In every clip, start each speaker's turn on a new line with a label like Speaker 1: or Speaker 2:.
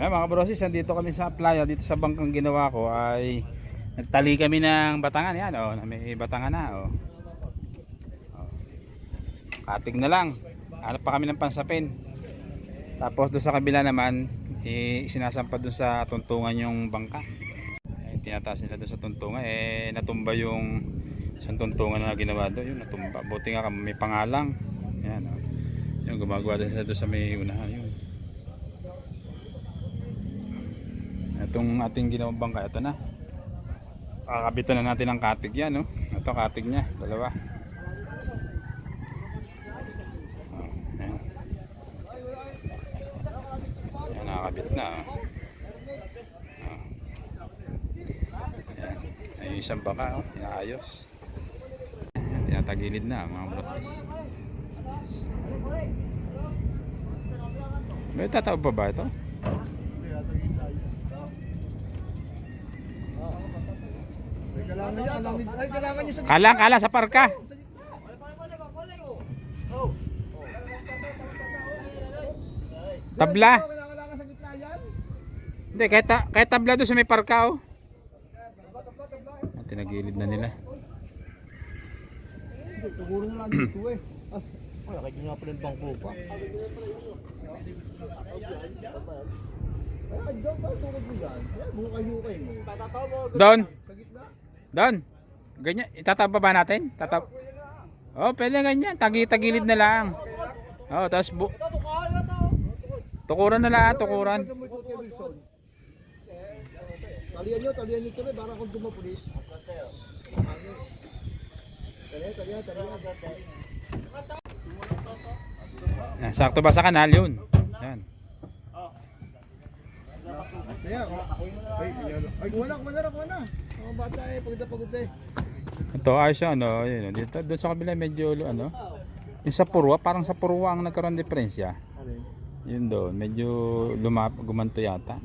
Speaker 1: Mga brosis, nandito kami sa playa. Dito sa bangkang ginawa ko ay nagtali kami ng batangan. Yan oh, may batangan na oh. Katig na lang. Hanap pa kami ng pansapin. Tapos doon sa kabila naman sinasampad doon sa tuntungan yung bangka. Tinataas nila doon sa tuntungan. Natumba yung isang tuntungan na ginawa doon. Yun, natumba. Buti nga may pangalang. Yan oh. Yung gumagawa doon sa may unahan yun. Itong ating ginawang bangka, ito na. Kakabitan na natin ang katig yan, no? Ito katig niya, dalawa. Ayan. Ayan, nakakabit na. Ayan. Ay, isang bangka, inaayos. Ayan, tinatagilid na, mga brothers. May tatawag pa ba ito? Kala sa parka. Tabla. Hindi, kahit tabla doon sa may parka oh. Tinagilid na nila.
Speaker 2: Siguro na lang dito eh. Wala kayo nga pala ng bangko pa.
Speaker 1: Doon. Ganyan, itatapa ba natin? Oh, pwede ganyan. Tagilid na lang. Oh, tapos tukuran na lang, tukuran.
Speaker 2: Talian nyo tuloy, para kung dumapulis.
Speaker 1: Sakto ba sa kanal yun? Yan.
Speaker 2: Ay, kuha na. Mga bata pagod eh.
Speaker 1: Ito ayos yan, ano, yun, dito doon sa kabila medyo ano. Yung sa Purwa, parang sa Purwa ang nagkaroon diferensya. Yun doon, medyo gumanto yata.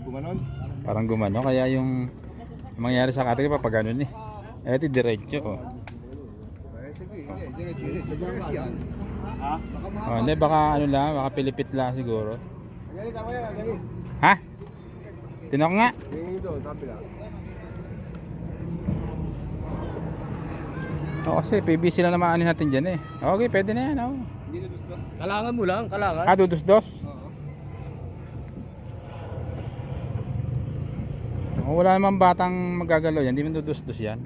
Speaker 2: Gumanon?
Speaker 1: Parang gumano, kaya yung mangyari sa katig pa pag ganun eh. Ito diretso oh. Oh, hindi, baka ano lang, baka pilipit lang siguro. Ha? Tinok nga. O kasi PVC lang naman ano natin dyan eh. Okay, pwede na yan oh.
Speaker 2: Kalangan mo lang, kalangan.
Speaker 1: Ah, dudus-dos? Oh, wala namang batang magagalaw yan, hindi man dudus-dos yan.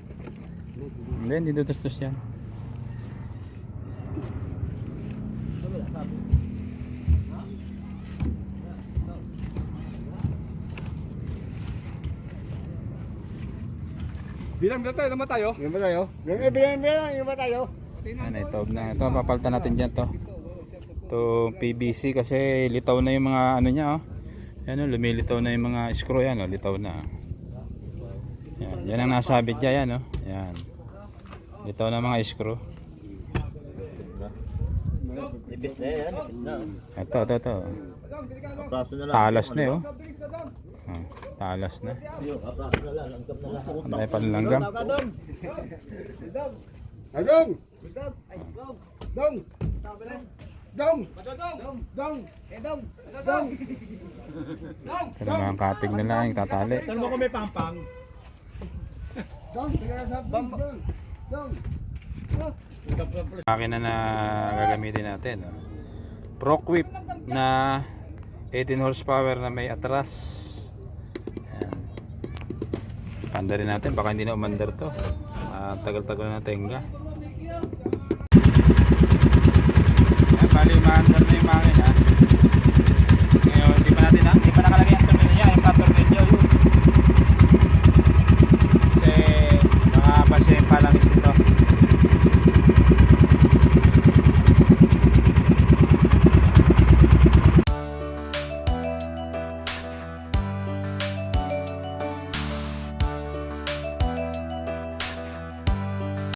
Speaker 1: Hindi dudus-dos yan.
Speaker 2: Bilang tayo, naman tayo. Bilang tayo.
Speaker 1: Ano ito na, ito papalitan natin diyan to. To PVC kasi litaw na yung mga ano niya oh. Yan oh, lumilitaw na yung mga screw yan oh, litaw na. Yan ang nasabit niya yan oh. Yan. Litaw na mga screw.
Speaker 2: Ipis na yan, ipis na.
Speaker 1: Ito.
Speaker 2: Apraso na lang.
Speaker 1: Talas na oh. Talas na.
Speaker 2: Apraso na lang, langgam na lang.
Speaker 1: Ano ay panlanggam? Ito naman ang katig na lang, tatali.
Speaker 2: Tanong mo kung may pampang.
Speaker 1: Makina na gagamitin natin oh. ProQuip na 18 horsepower na may atras. Ayan. Panda rin natin, baka hindi na umandar to. Tagal-tagal na tenga.